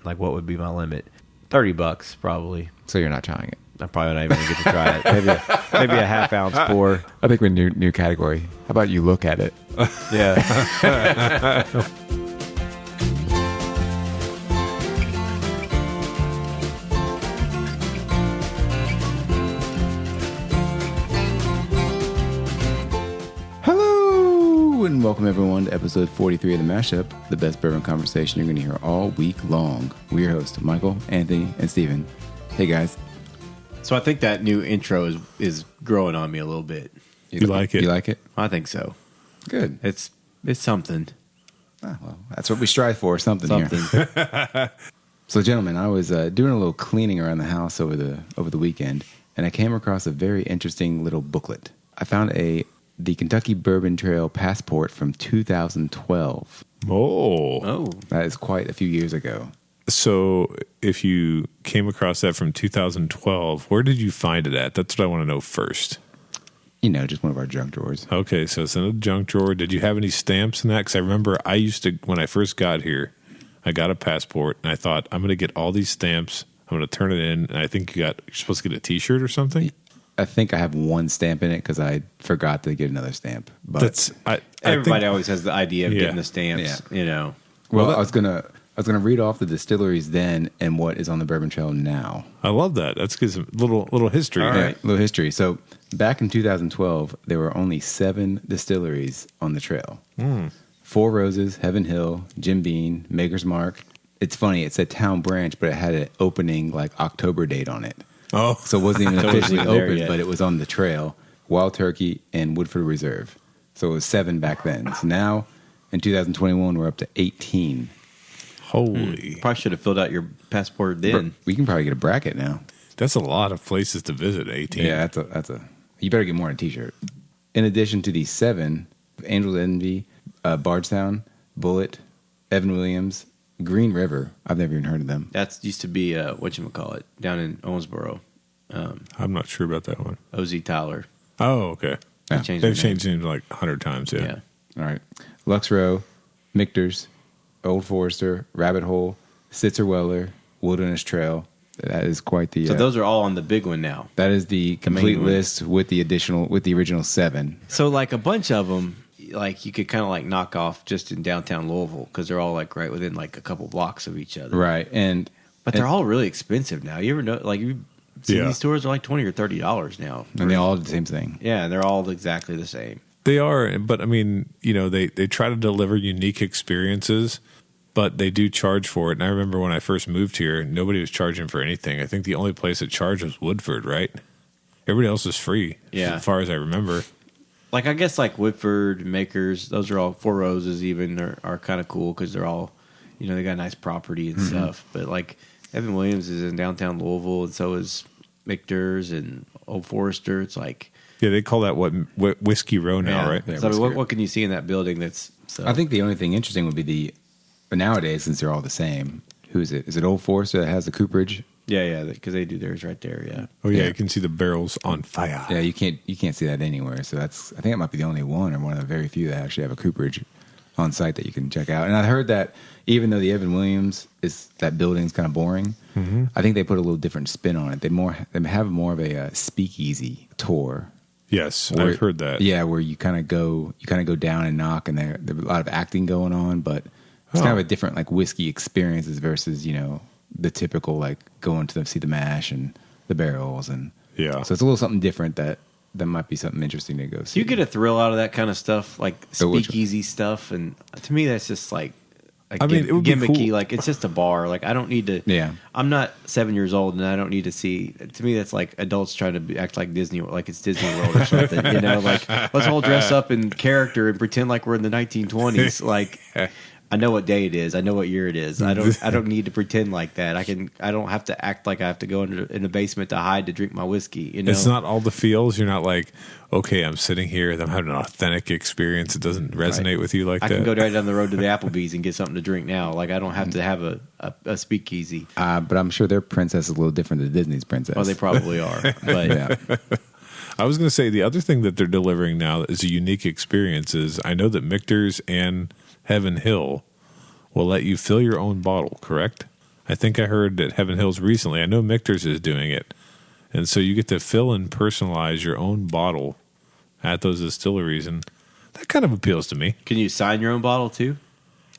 Like, what would be my limit? $30 probably. So you're not trying it. I probably not even gonna get to try it. Maybe a half ounce pour. I think we're new category. How about you look at it? Yeah. Hello, and welcome everyone to episode 43 of The Mashup, the best bourbon conversation you're going to hear all week long. We're your hosts, Michael, Anthony, and Steven. Hey, guys. So I think that new intro is growing on me a little bit. You like it? You like it? I think so. Good. It's something. Ah, well, that's what we strive for, something. Here. So, gentlemen, I was doing a little cleaning around the house over the weekend, and I came across a very interesting little booklet. I found the Kentucky Bourbon Trail Passport from 2012. Oh. That is quite a few years ago. So if you came across that from 2012, where did you find it at? That's what I want to know first. You know, just one of our junk drawers. Okay, so it's in a junk drawer. Did you have any stamps in that? Because I remember I used to, when I first got here, I got a passport, and I thought, I'm going to get all these stamps. I'm going to turn it in, and I think you're supposed to get a T-shirt or something? I think I have one stamp in it because I forgot to get another stamp. But Everybody always has the idea of getting the stamps, you know. Well, I was gonna read off the distilleries then and what is on the Bourbon Trail now. I love that. That's because little history. All right, little history. So back in 2012, there were only 7 distilleries on the trail. 4 Roses, Heaven Hill, Jim Beam, Maker's Mark. It's funny. It said Town Branch, but it had an opening like October date on it. Oh, so it wasn't even officially open, yet. but it was on the trail. Wild Turkey and Woodford Reserve. So it was 7 back then. So now in 2021, we're up to 18. Holy. Probably should have filled out your passport then. We can probably get a bracket now. That's a lot of places to visit, 18. Yeah, that's a. You better get more than a T-shirt. In addition to these 7, Angel's Envy, Bardstown, Bullet, Evan Williams, Green River. I've never even heard of them. That used to be whatchamacallit down in Owensboro. I'm not sure about that one. O.Z. Tyler. Oh, okay. Yeah. They've changed names like 100 times, yeah. All right. Lux Row, Michter's, Old Forester, Rabbit Hole, Sitzer Weller, Wilderness Trail. That is quite the. So those are all on the big one now. That is the complete list with the original 7. So like a bunch of them, like you could kind of like knock off just in downtown Louisville because they're all like right within like a couple blocks of each other. Right, but they're all really expensive now. You ever know? Like you see these stores are like $20 or $30 now, and they all do the same thing. Yeah, and they're all exactly the same. They are, but I mean, you know, they try to deliver unique experiences, but they do charge for it. And I remember when I first moved here, nobody was charging for anything. I think the only place that charged was Woodford, right? Everybody else was free, as far as I remember. Like, I guess, like, Woodford, Makers, those are all 4 Roses even are kind of cool because they're all, you know, they got nice property and stuff. But, like, Evan Williams is in downtown Louisville, and so is Michter's and Old Forester. It's like... Yeah, they call that what Whiskey Row now, right? Yeah, so what can you see in that building that's... So? I think the only thing interesting would be but nowadays, since they're all the same, who is it? Is it Old Forester that has the cooperage? Yeah, because they do theirs right there, yeah. Oh, yeah, you can see the barrels on fire. Yeah, you can't see that anywhere. So I think it might be the only one or one of the very few that actually have a cooperage on site that you can check out. And I heard that even though the Evan Williams that building's kind of boring, I think they put a little different spin on it. They have more of a speakeasy tour. Yes, I've heard that. Yeah, where you kind of go down and knock, and there's a lot of acting going on, but it's kind of a different like whiskey experiences versus, you know, the typical like going to see the mash and the barrels, and so it's a little something different that might be something interesting to go see. You get a thrill out of that kind of stuff, like speakeasy stuff, and to me that's just like I mean, it would gimmicky. be cool. Like it's just a bar. Like I don't need to. Yeah, I'm not 7 years old, and I don't need to see. To me, that's like adults trying to act like Disney, like it's Disney World or something. You know, like let's all dress up in character and pretend like we're in the 1920s. Like I know what day it is. I know what year it is. I don't need to pretend like that. I don't have to act like I have to go in the basement to hide to drink my whiskey. You know, it's not all the feels. You're not like, okay, I'm sitting here and I'm having an authentic experience. It doesn't resonate with you like that. I can go right down the road to the Applebee's and get something to drink now. Like I don't have to have a speakeasy. But I'm sure their princess is a little different than Disney's princess. Well, they probably are. But yeah. I was going to say the other thing that they're delivering now is a unique experience. Is I know that Michter's and Heaven Hill will let you fill your own bottle, correct? I think I heard at Heaven Hills recently. I know Michter's is doing it. And so you get to fill and personalize your own bottle at those distilleries. And that kind of appeals to me. Can you sign your own bottle too?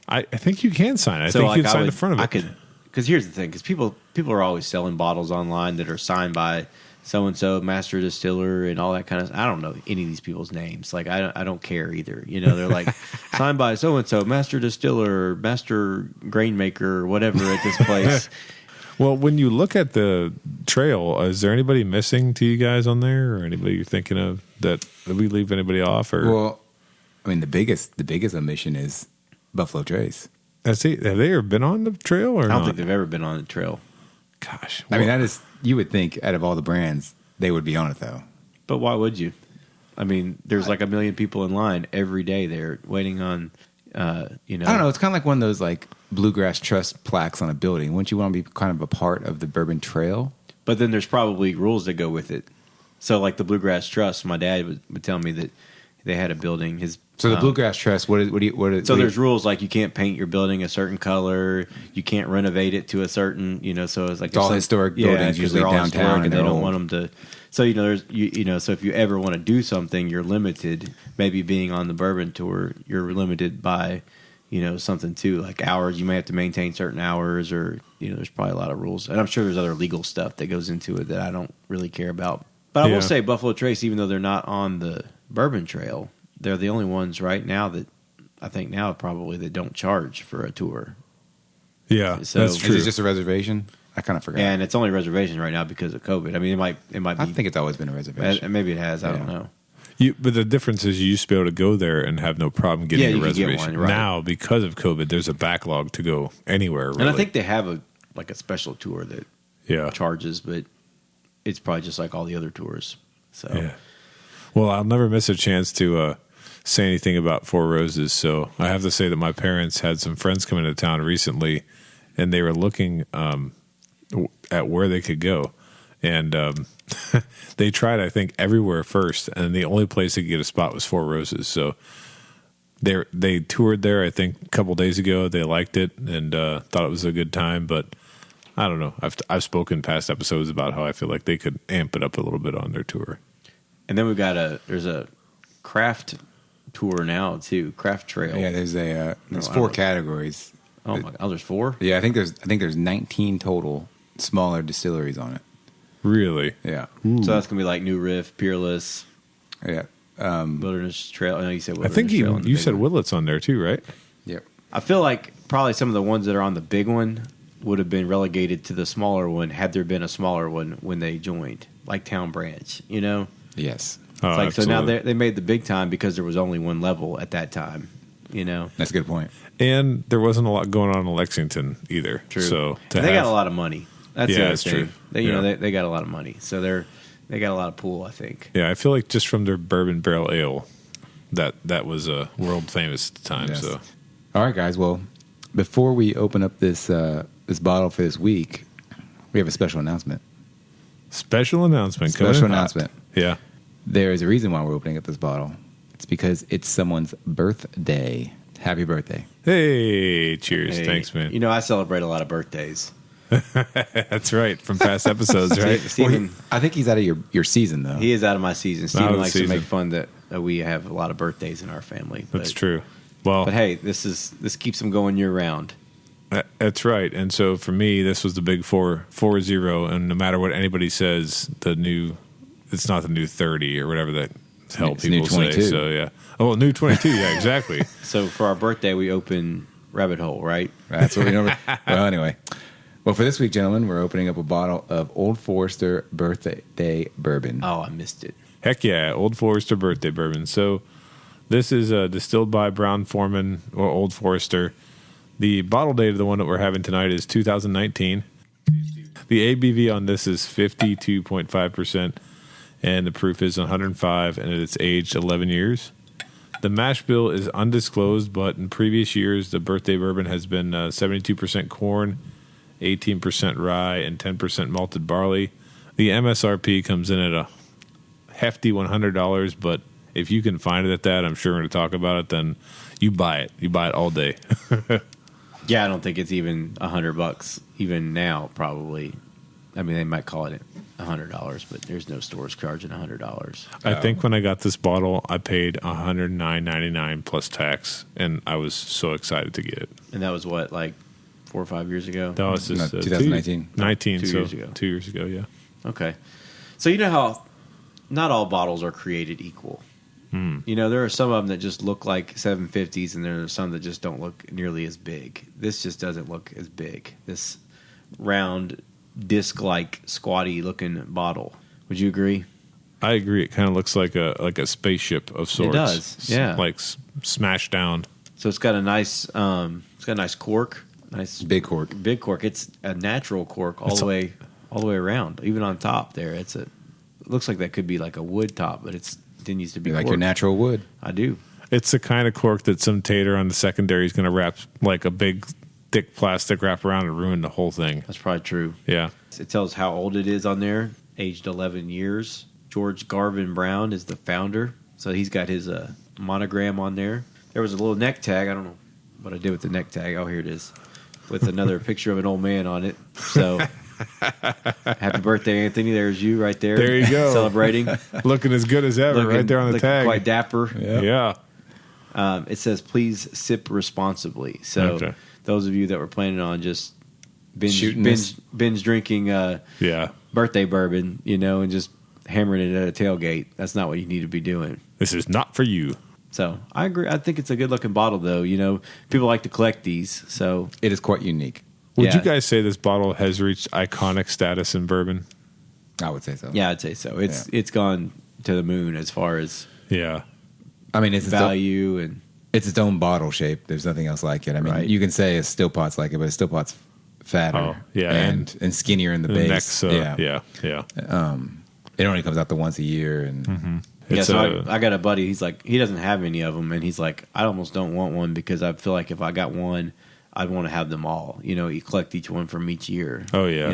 I think you can sign it. I think you can sign the front of it. I could, because here's the thing: because people are always selling bottles online that are signed by so and so, master distiller, and all that kind of. I don't know any of these people's names. Like I don't care either. You know, they're like signed by so and so, master distiller, master grain maker, or whatever at this place. Well, when you look at the trail, is there anybody missing to you guys on there, or anybody you're thinking of that did we leave anybody off? Or Well, I mean, the biggest omission is Buffalo Trace. have they ever been on the trail or I don't not? think they've ever been on the trail. Gosh, I mean, that is, you would think out of all the brands, they would be on it, though. But why would you? I mean, there's like 1 million people in line every day there waiting on. You know, I don't know. It's kind of like one of those like Bluegrass Trust plaques on a building. Wouldn't you want to be kind of a part of the Bourbon Trail? But then there's probably rules that go with it. So, like the Bluegrass Trust, my dad would tell me that they had a building. So the Bluegrass Trust, what is So there's rules like you can't paint your building a certain color, you can't renovate it to a certain, you know. So it's like It's all historic buildings, 'cause usually they're all downtown, historic, and and they they're don't old. want them to. So you know, there's you know, so if you ever want to do something, you're limited. Maybe being on the bourbon tour, you're limited by, you know, something too, like hours. You may have to maintain certain hours, or you know, there's probably a lot of rules, and I'm sure there's other legal stuff that goes into it that I don't really care about. But I will say Buffalo Trace, even though they're not on the Bourbon Trail, they're the only ones right now that I think now probably that don't charge for a tour. Yeah, So- that's Is true. it just a reservation? I kind of forgot. And it's only reservation right now because of COVID. I mean, it might be. I think it's always been a reservation. Maybe it has. I don't Yeah. know. But the difference is you used to be able to go there and have no problem getting Yeah, a you could get reservation. one, right. Now, because of COVID, there's a backlog to go anywhere. Really. And I think they have a special tour that yeah. charges, but it's probably just like all the other tours. So Yeah. Well, I'll never miss a chance to say anything about Four Roses. So I have to say that my parents had some friends come into town recently, and they were looking at where they could go. And they tried, I think, everywhere first, and the only place they could get a spot was Four Roses. So they toured there, I think, a couple days ago. They liked it and thought it was a good time. But I don't know. I've spoken past episodes about how I feel like they could amp it up a little bit on their tour. And then we've got there's a craft tour now too, craft trail. Yeah, there's I 4 don't- categories. Oh my God, there's 4. Yeah, I think there's 19 total smaller distilleries on it. Really? Yeah, So that's gonna be like New Riff, Peerless, yeah, Wilderness Trail. I know you said I Wilderness think Trail. on the you big said one. Willet's on there too, right? yep. I feel like probably some of the ones that are on the big one would have been relegated to the smaller one had there been a smaller one when they joined, like Town Branch. You know, Yes, Oh, it's like so now absolutely. they made the big time because there was only one level at that time. You know, that's a good point. And there wasn't a lot going on in Lexington either. true. So And they got a lot of money. That's Yeah, the other it's thing. true. They, you know, Yeah. they got a lot of money, so they got a lot of pool. I think. Yeah, I feel like just from their bourbon barrel ale, that was world famous at the time. Yes. So All right, guys. Well, before we open up this bottle for this week, we have a special announcement. special announcement. coming Special in hot. announcement. Yeah. There is a reason why we're opening up this bottle. It's because it's someone's birthday. Happy birthday. Hey, cheers. Hey, Thanks, man. You know, I celebrate a lot of birthdays. That's right. From past episodes, right? Stephen, I think he's out of your season, though. he is out of my season. Out Stephen of the likes season. to make fun that we have a lot of birthdays in our family. That's but, true. Well, But hey, this keeps them going year round. that's right. And so for me, this was the big 4-0. And no matter what anybody says, it's not the new 30 or whatever that hell It's new people say. 22. So yeah. Oh, new 22. Yeah, exactly. So for our birthday, we open Rabbit Hole, right? That's what we know. Well, anyway. Well, for this week, gentlemen, we're opening up a bottle of Old Forester Birthday Bourbon. Oh, I missed it. Heck yeah, Old Forester Birthday Bourbon. So this is distilled by Brown Forman or Old Forester. The bottle date of the one that we're having tonight is 2019. The ABV on this is 52.5%, and the proof is 105, and it's aged 11 years. The mash bill is undisclosed, but in previous years, the birthday bourbon has been 72% corn, 18% rye, and 10% malted barley. The MSRP comes in at a hefty $100, but if you can find it at that, I'm sure we're going to talk about it, then you buy it. You buy it all day. Yeah, I don't think it's even $100 even now. Probably, I mean, they might call it $100, but there's no stores charging $100. I think when I got this bottle, I paid $109.99 plus tax, and I was so excited to get it. And that was what, like 4 or 5 years ago? That was just 2019. 19, 2 so years ago. 2 years ago, yeah. Okay. So you know how not all bottles are created equal. You know, there are some of them that just look like 750s, and there are some that just don't look nearly as big. This just doesn't look as big. This round, disc-like, squatty-looking bottle. Would you agree? I agree. It kind of looks like a spaceship of sorts. It does, yeah. Like smashed down. So it's got a nice, cork, nice Big cork. big cork. It's a natural cork all the way around, even on top there. It looks like that could be like a wood top, but it continues to be Like cork. your natural wood. I do. It's the kind of cork that some tater on the secondary is going to wrap like a big, thick plastic wrap around and ruin the whole thing. That's probably true. Yeah. It tells how old it is on there, aged 11 years. George Garvin Brown is the founder, so he's got his monogram on there. There was a little neck tag. I don't know what I did with the neck tag. Oh, here it is, with another picture of an old man on it. So, happy birthday, Anthony. There's you right there. There you go. Celebrating. Looking as good as ever right there on the looking tag. quite dapper. Yeah. It says, please sip responsibly. So, Okay. those of you that were planning on just Shooting this. binge drinking Yeah. birthday bourbon, and just hammering it at a tailgate, that's not what you need to be doing. This is not for you. So I agree. I think it's a good looking bottle, though. People like to collect these. So It is quite unique. Would Yeah. you guys say this bottle has reached iconic status in bourbon? I would say so. yeah, I'd say so. It's gone to the moon as far as Yeah. I mean, it's value and it's its own bottle shape. There's nothing else like it. I mean, Right. you can say a still pot's like it, but a still pot's fatter Oh, yeah, and skinnier in the The base. next, yeah. It only comes out the once a year, and It's so I got a buddy. He's like, he doesn't have any of them, and he's like, I almost don't want one because I feel like if I got one, I'd want to have them all. You collect each one from each year. Oh, yeah.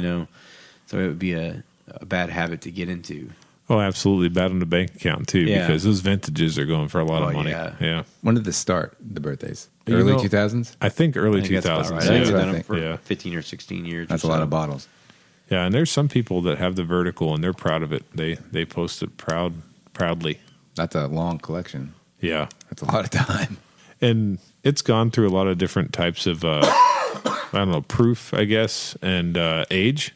So it would be a bad habit to get into. Oh, absolutely. Bad on the bank account, too, Yeah. because those vintages are going for a lot of Oh, money. yeah. Yeah. when did this start? The birthdays, You early know, 2000s. I think early I think that's about 2000s. right. Yeah. I think That's they've what I done it think. for Yeah. 15 or 16 years. That's or a lot so. of bottles. Yeah, and there's some people that have the vertical and they're proud of it. They post it proudly. That's a long collection. Yeah. That's a lot of time. And it's gone through a lot of different types of proof, I guess, and age.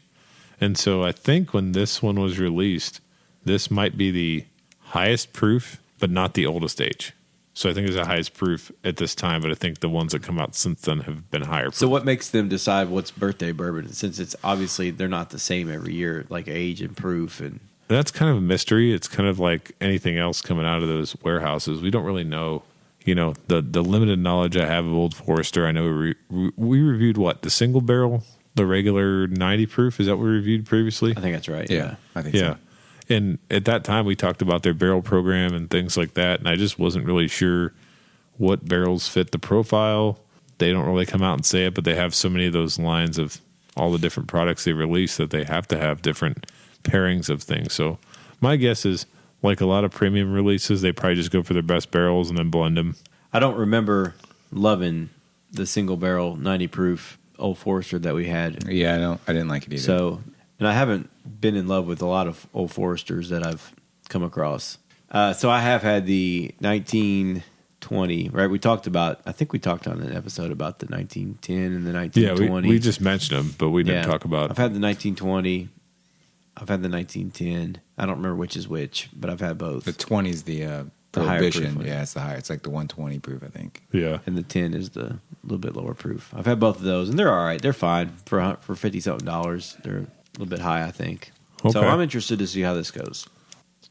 And so I think when this one was released, this might be the highest proof, but not the oldest age. So I think it's the highest proof at this time, but I think the ones that come out since then have been higher proof. So what makes them decide what's birthday bourbon? Since it's obviously they're not the same every year, like age and proof and That's kind of a mystery. It's kind of like anything else coming out of those warehouses. We don't really know. The limited knowledge I have of Old Forester, I know we reviewed the single barrel, the regular 90 proof. Is that what we reviewed previously? I think that's right. Yeah, I think Yeah. so. And at that time, we talked about their barrel program and things like that. And I just wasn't really sure what barrels fit the profile. They don't really come out and say it, but they have so many of those lines of all the different products they release that they have to have different pairings of things. So my guess is, like a lot of premium releases, they probably just go for their best barrels and then blend them. I don't remember loving the single barrel 90 proof Old Forester that we had. Yeah, I didn't like it either. So, and I haven't been in love with a lot of Old Foresters that I've come across. So I have had the 1920, right? I think we talked on an episode about the 1910 and the 1920. Yeah, we just mentioned them, but we didn't talk about I've had the 1920. I've had the 1910. I don't remember which is which, but I've had both. the 20's the higher prohibition. proof one. Yeah, it's the higher. It's like the 120 proof, I think. Yeah. And the 10 is the little bit lower proof. I've had both of those, and they're all right. They're fine for $50-something. They're a little bit high, I think. So Okay. I'm interested to see how this goes.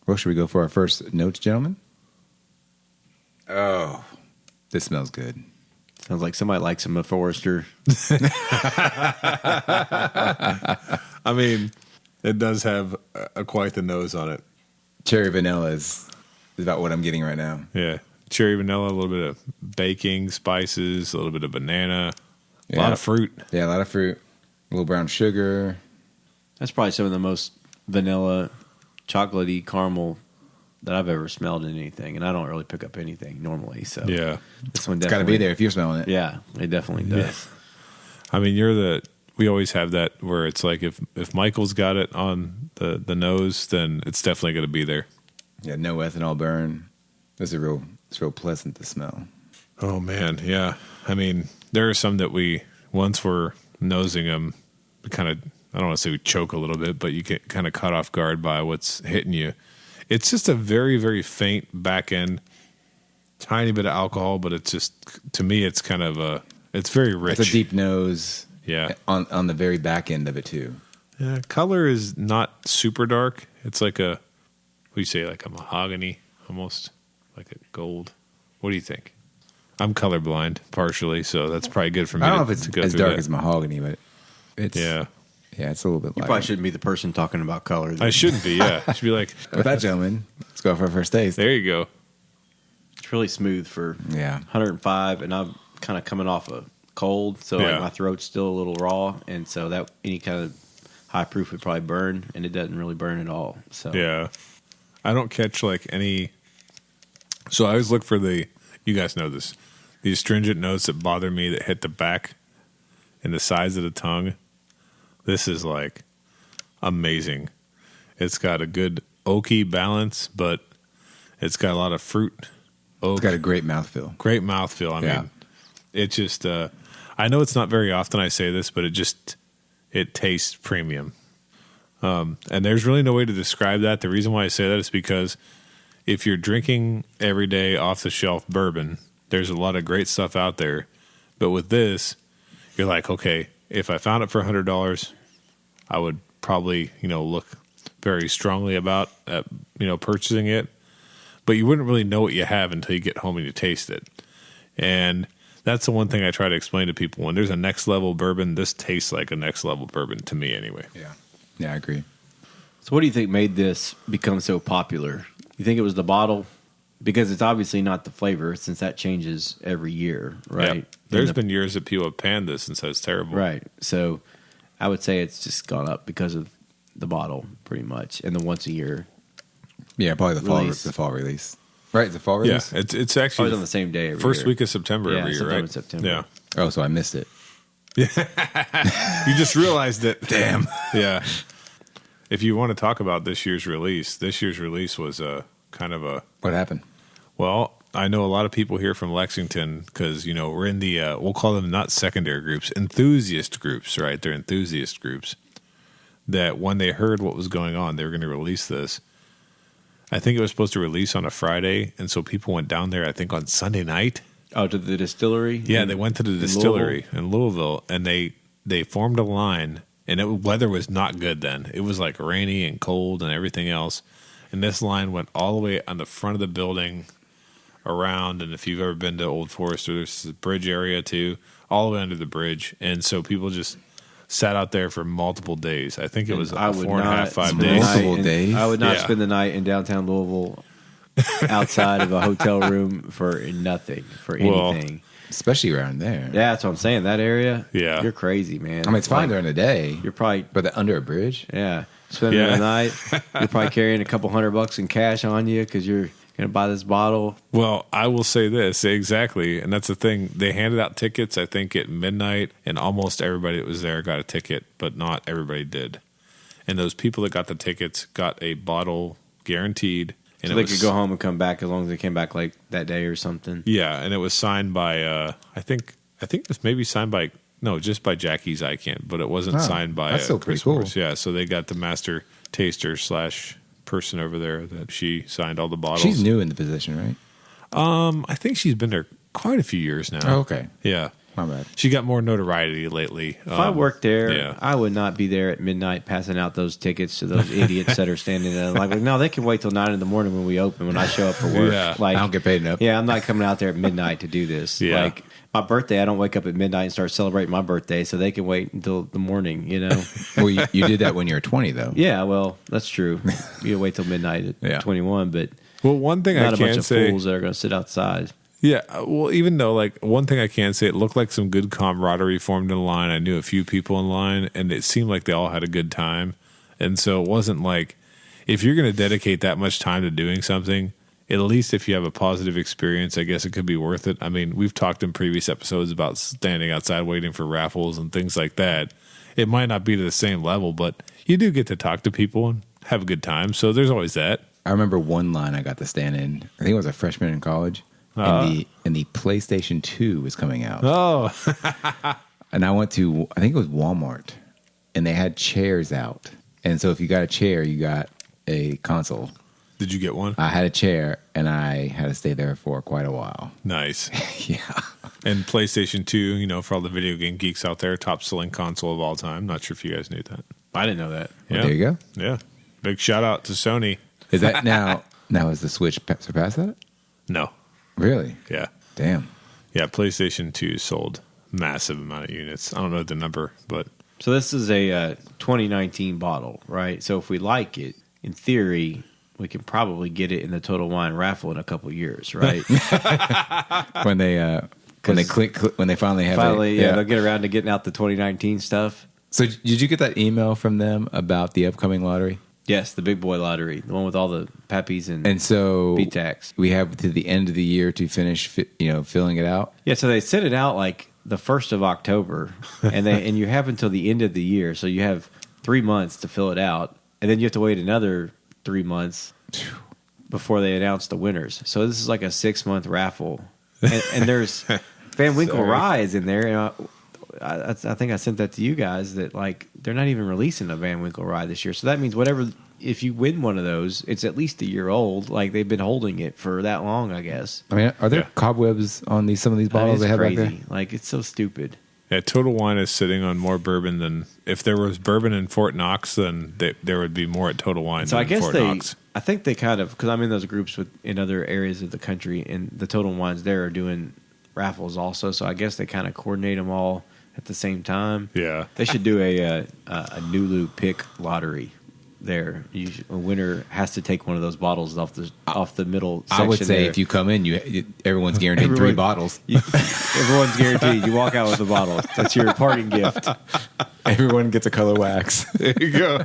Well, should we go for our first notes, gentlemen? Oh, this smells good. Sounds like somebody likes some of Forester. I mean, it does have quite the nose on it. Cherry vanilla is about what I'm getting right now. Yeah. Cherry vanilla, a little bit of baking spices, a little bit of banana, a Yeah. lot of fruit. Yeah, a lot of fruit, a little brown sugar. That's probably some of the most vanilla, chocolatey caramel that I've ever smelled in anything. And I don't really pick up anything normally. So Yeah. this one It's got to definitely be there if you're smelling it. Yeah, it definitely does. I mean, we always have that where it's like if Michael's got it on the nose, then it's definitely going to be there. Yeah, no ethanol burn. It's real pleasant to smell. Oh man, yeah. I mean, there are some that once we're nosing them, we kind of, I don't want to say we choke a little bit, but you get kind of caught off guard by what's hitting you. It's just a very, very faint back end, tiny bit of alcohol, but it's just, to me, it's kind of it's very rich. It's a deep nose. Yeah. On the very back end of it too. Yeah, color is not super dark. It's like what do you say, like a mahogany, almost like a gold. What do you think? I'm colorblind partially, so that's probably good for me. I don't know if it's as dark as mahogany, but it's yeah, it's a little bit. You probably shouldn't be the person talking about color. I shouldn't be. Yeah, I should be like, with that, gentleman, let's go for our first taste. There you go. It's really smooth for 105, and I'm kind of coming off a cold, so like my throat's still a little raw, and so that any kind of high proof would probably burn, and it doesn't really burn at all. So yeah, I don't catch like any. So I always look for you guys know this, the astringent notes that bother me that hit the back and the sides of the tongue. This is like amazing. It's got a good oaky balance, but it's got a lot of fruit. Oak. It's got a great mouthfeel. Great mouthfeel. I mean, it just, I know it's not very often I say this, but it tastes premium. And there's really no way to describe that. The reason why I say that is because if you're drinking everyday off the shelf bourbon, there's a lot of great stuff out there. But with this, you're like, okay, if I found it for $100, I would probably, look very strongly about, purchasing it. But you wouldn't really know what you have until you get home and you taste it. And that's the one thing I try to explain to people. When there's a next level bourbon, this tastes like a next level bourbon to me anyway. Yeah, I agree. So what do you think made this become so popular? You think it was the bottle? Because it's obviously not the flavor, since that changes every year, right? Yep. There's been years that people have panned this and said it's terrible. Right. So I would say it's just gone up because of the bottle, pretty much, and the once a year. Yeah, probably the fall release. Right, the fall release? Yeah, it's actually always on the same day every first year. week of September every year, right? In September. Yeah. Oh, so I missed it. You just realized it. Damn. Yeah. If you want to talk about this year's release was kind of a... What happened? Well, I know a lot of people here from Lexington because, we're in the, we'll call them not secondary groups, enthusiast groups, right? They're enthusiast groups that when they heard what was going on, they were going to release this. I think it was supposed to release on a Friday, and so people went down there, I think, on Sunday night. Oh, to the distillery? Yeah, they went to the distillery in Louisville, and they formed a line, and weather was not good then. It was like rainy and cold and everything else, and this line went all the way on the front of the building around, and if you've ever been to Old Forester, there's the bridge area too, all the way under the bridge, and so people just sat out there for multiple days. I think it was 4.5, 5 days. Multiple days? I would not spend the night in downtown Louisville outside of a hotel room for nothing, for anything. Especially around there. Yeah, that's what I'm saying. That area, Yeah. you're crazy, man. I mean, it's fine during the day. You're probably, But under a bridge? spending the night. You're probably carrying a couple $100 in cash on you because you're going to buy this bottle. Well, I will say this, exactly, and that's the thing. They handed out tickets, I think, at midnight, and almost everybody that was there got a ticket, but not everybody did. And those people that got the tickets got a bottle guaranteed. And So they could go home and come back as long as they came back like that day or something. Yeah, and it was signed by, I think it was maybe signed by, no, just by Jackie's Icahn, but it wasn't signed by that's still pretty Chris cool. Morris. Yeah, so they got the master taster / person over there that she signed all the bottles. She's new in the position, right? I think she's been there quite a few years now. Oh, okay. Yeah. My bad. She got more notoriety lately. If I worked there, yeah. I would not be there at midnight passing out those tickets to those idiots that are standing there. Like, no, they can wait till 9 a.m. when we open, when I show up for work. Yeah. Like, I don't get paid enough. Yeah, I'm not coming out there at midnight to do this. Yeah. Like, my birthday, I don't wake up at midnight and start celebrating my birthday, so they can wait until the morning, Well, you did that when you were 20, though. Yeah, well, that's true. You wait till midnight at 21, but Well, one thing not I a bunch can of say, fools that are going to sit outside. yeah. Well, even though like one thing I can say, it looked like some good camaraderie formed in line. I knew a few people in line, and it seemed like they all had a good time. And so it wasn't like if you're going to dedicate that much time to doing something, at least if you have a positive experience, I guess it could be worth it. I mean, we've talked in previous episodes about standing outside waiting for raffles and things like that. It might not be to the same level, but you do get to talk to people and have a good time. So there's always that. I remember one line I got to stand in. I think I was a freshman in college, and the PlayStation 2 was coming out. Oh, And I went to, I think it was Walmart, and they had chairs out. And so if you got a chair, you got a console. did you get one? I had a chair, and I had to stay there for quite a while. Nice. Yeah. And PlayStation 2, you know, for all the video game geeks out there, top selling console of all time. Not sure if you guys knew that. I didn't know that. Well, there you go. Yeah. Big shout out to Sony. Is that now is the Switch surpassed that? No. Really? Yeah. Damn. Yeah. PlayStation 2 sold massive amount of units. I don't know the number, but So this is a 2019 bottle, right? So if we like it, in theory, we can probably get it in the Total Wine raffle in a couple years, right? When they click when they finally have Finally, it. yeah, they'll get around to getting out the 2019 stuff. So did you get that email from them about the upcoming lottery? Yes, the big boy lottery, the one with all the pappies and so B-tax. we have to the end of the year to finish, filling it out. Yeah, so they sent it out like the 1st of October, and you have until the end of the year, so you have 3 months to fill it out, and then you have to wait another 3 months before they announce the winners. So this is like a 6-month raffle, and there's Van Winkle Rye is in there. And I think I sent that to you guys that like they're not even releasing a Van Winkle Rye this year. So that means whatever, if you win one of those, it's at least a year old. Like they've been holding it for that long, I guess. I mean, are there cobwebs on some of these bottles they have crazy. back there? Like it's so stupid. yeah, Total Wine is sitting on more bourbon than if there was bourbon in Fort Knox, then there would be more at Total Wine So than I guess Fort they, Knox. I think they kind of, because I'm in those groups in other areas of the country, and the Total Wines there are doing raffles also. So I guess they kind of coordinate them all at the same time. Yeah. They should do a Nulu pick lottery there. A winner has to take one of those bottles off the middle section. I would say there. if you come in, everyone's guaranteed 3 bottles. Everyone's guaranteed. You walk out with a bottle. That's your parting gift. Everyone gets a color wax. There you go.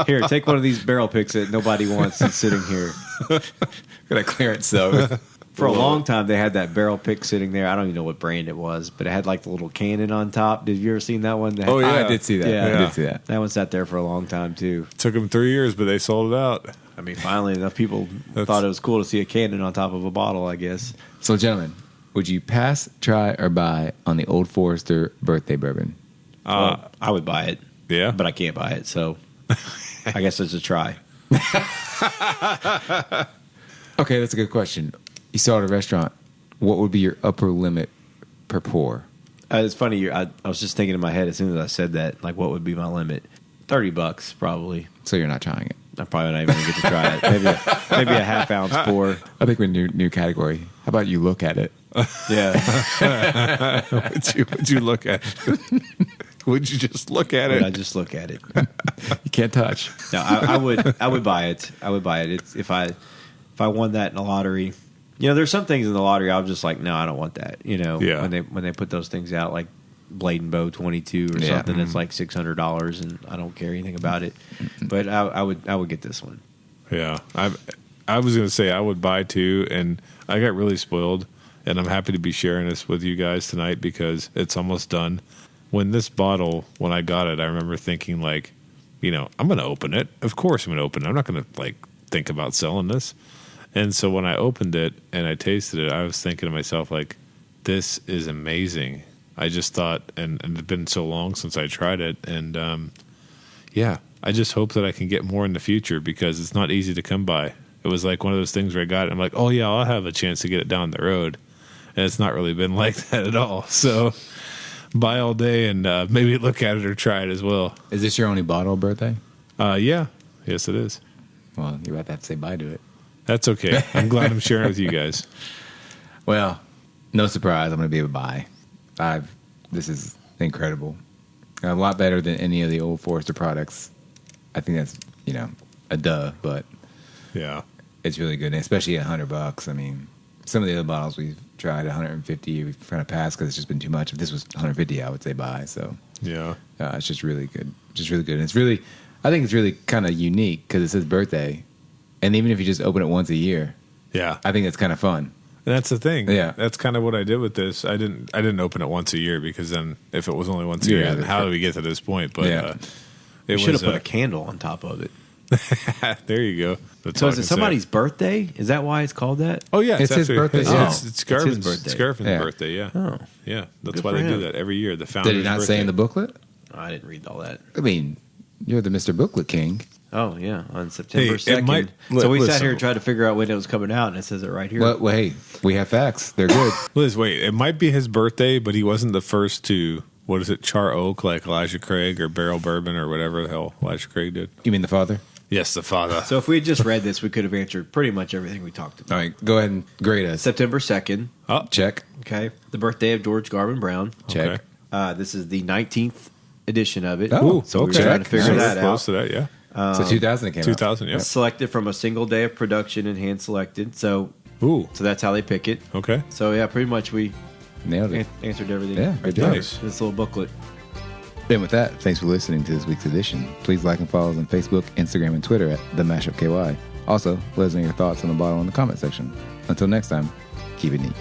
Here, take one of these barrel picks that nobody wants that's sitting here. Got a clearance though. For a long time, they had that barrel pick sitting there. I don't even know what brand it was, but it had like the little cannon on top. Did you ever seen that one? Oh, yeah. I did see that. Yeah. I did see that. That one sat there for a long time, too. Took them 3 years, but they sold it out. I mean, finally, enough people thought it was cool to see a cannon on top of a bottle, I guess. So, gentlemen, would you pass, try, or buy on the Old Forester Birthday Bourbon? Well, I would buy it. Yeah. But I can't buy it, so I guess it's a try. Okay, that's a good question. You saw it at a restaurant. What would be your upper limit per pour? It's funny. I was just thinking in my head as soon as I said that, like, what would be my limit? $30, probably. So you're not trying it. I'm probably not even going to get to try it. Maybe a half-ounce pour. I think we're in a new category. How about you look at it? Yeah. Would you look at it? Would you just look at Would I it? just look at it? You can't touch. No, I would buy it. I would buy it. It's, if I won that in a lottery. You know, there's some things in the lottery I'm just like, no, I don't want that. You know, Yeah. when they put those things out, like Blade and Bow 22 or Yeah. something that's like $600, and I don't care anything about it. But I would get this one. Yeah. I was going to say I would buy too, and I got really spoiled, and I'm happy to be sharing this with you guys tonight because it's almost done. When I got it, I remember thinking like, you know, I'm going to open it. Of course I'm going to open it. I'm not going to like think about selling this. And so when I opened it and I tasted it, I was thinking to myself, like, this is amazing. I just thought, and it's been so long since I tried it. And yeah, I just hope that I can get more in the future because it's not easy to come by. It was like one of those things where I got it. I'm like, oh, yeah, I'll have a chance to get it down the road. And it's not really been like that at all. So buy all day and maybe look at it or try it as well. Is this your only bottle birthday? Yeah. Yes, it is. Well, you're about to have to say bye to it. That's okay. I'm glad I'm sharing with you guys. Well, no surprise. I'm going to be able to buy. This is incredible. A lot better than any of the Old Forester products. I think that's, a duh, but Yeah. it's really good, and especially at $100. I mean, some of the other bottles we've tried 150. We've kind of passed because it's just been too much. If this was 150, I would say buy. So Yeah. it's just really good. Just really good. And I think it's really kind of unique because it says birthday, and even if you just open it once a year, Yeah. I think it's kind of fun. And that's the thing. Yeah. That's kind of what I did with this. I didn't open it once a year because then if it was only once a Yeah, year, then that's how right. do we get to this point? But Yeah. You it should was have put a candle on top of it. there you go. That's So all is I it can somebody's say. birthday? Is that why it's called that? Oh yeah, It's his actually birthday, His, yeah. It's Garvin's birthday. It's Garvin's Yeah. birthday. Yeah. Oh, Yeah. That's Good why for they do him. that every year. The founder's Did it not birthday. say in the booklet? I didn't read all that. I mean, you're the Mr. Booklet King. Oh yeah, on September Hey, it 2nd. might- so we sat listen. here and tried to figure out when it was coming out, and it says it right here. Well, hey, we have facts. They're good. Liz, wait. It might be his birthday, but he wasn't the first to. What is it? Char oak like Elijah Craig or barrel bourbon or whatever the hell Elijah Craig did. You mean the father? Yes, the father. So if we had just read this, we could have answered pretty much everything we talked about. All right, go ahead and grade us. September 2nd, Oh, Check. okay, the birthday of George Garvin Brown. Check. Okay. This is the 19th edition of it. Oh, so we were okay. trying to figure Nice. that out. Close to that, yeah. So 2000 it came 2000, yeah. Selected from a single day of production and hand selected. So Ooh, that's how they pick it. okay. So yeah, pretty much we out. Nailed it. answered everything. Yeah, right good there. job. Nice. This little booklet. And with that, thanks for listening to this week's edition. Please like and follow us on Facebook, Instagram, and Twitter at The Mashup KY. Also, let us know your thoughts on the bottle in the comment section. Until next time, keep it neat.